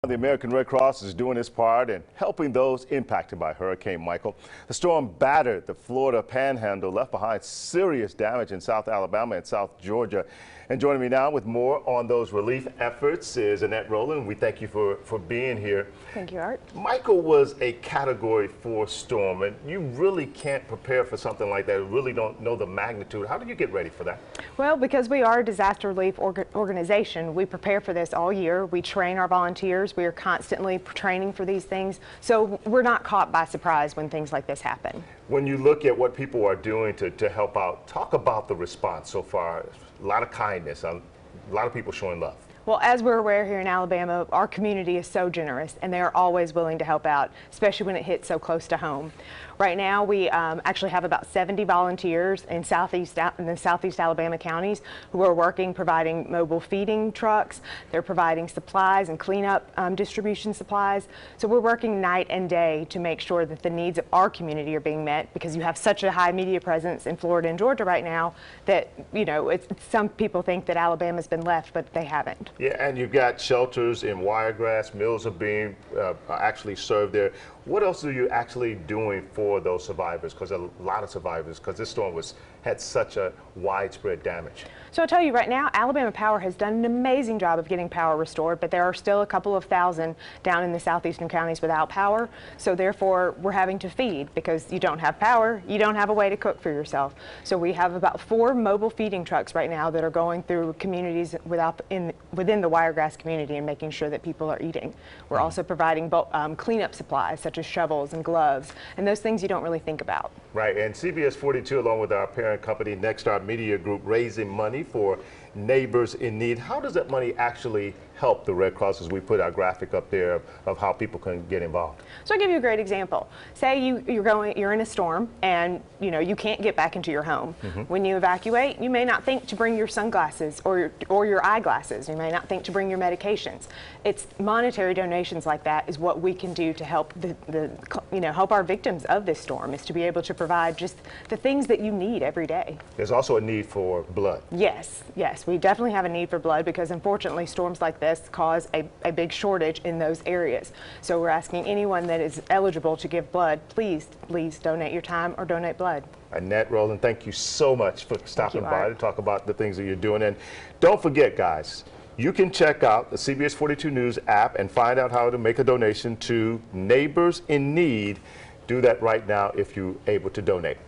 The American Red Cross is doing its part in helping those impacted by Hurricane Michael. The storm battered the Florida Panhandle, left behind serious damage in South Alabama and South Georgia. And joining me now with more on those relief efforts is Annette Rowland. We thank you for being here. Thank you, Art. Michael was a Category 4 storm, and you really can't prepare for something like that. You really don't know the magnitude. How did you get ready for that? Well, because we are a disaster relief organization, we prepare for this all year. We train our volunteers. We are constantly training for these things, so we're not caught by surprise when things like this happen. When you look at what people are doing to help out, talk about the response so far. A lot of kindness, a lot of people showing love. Well, as we're aware here in Alabama, our community is so generous, and they are always willing to help out, especially when it hits so close to home. Right now, we actually have about 70 volunteers in the southeast Alabama counties who are working, providing mobile feeding trucks. They're providing supplies and cleanup distribution supplies. So we're working night and day to make sure that the needs of our community are being met, because you have such a high media presence in Florida and Georgia right now that, you know, some people think that Alabama's been left, but they haven't. Yeah, and you've got shelters in Wiregrass. Meals are being actually served there. What else are you actually doing for those survivors? Because a lot of survivors, because this storm had such a widespread damage. So I'll tell you right now, Alabama Power has done an amazing job of getting power restored, but there are still a couple of thousand down in the southeastern counties without power. So therefore, we're having to feed, because you don't have power, you don't have a way to cook for yourself. So we have about 4 mobile feeding trucks right now that are going through communities within the Wiregrass community and making sure that people are eating. We're also providing cleanup supplies such as shovels and gloves, and those things you don't really think about. Right, and CBS 42, along with our parent company, Nexstar Media Group, raising money for Neighbors in Need. How does that money actually help the Red Cross, as we put our graphic up there of how people can get involved? So I'll give you a great example. Say you're in a storm and you can't get back into your home. When you evacuate, you may not think to bring your sunglasses or your eyeglasses. You may not think to bring your medications. It's monetary donations like that is what we can do to help help our victims of this storm, is to be able to provide just the things that you need every day. There's also a need for blood. Yes, we definitely have a need for blood, because unfortunately storms like this cause a big shortage in those areas. So we're asking anyone that is eligible to give blood, please donate your time or donate blood. Annette Rowland, thank you so much for stopping by to talk about the things that you're doing. And don't forget, guys, you can check out the CBS 42 News app and find out how to make a donation to Neighbors in Need. Do that right now if you're able to donate.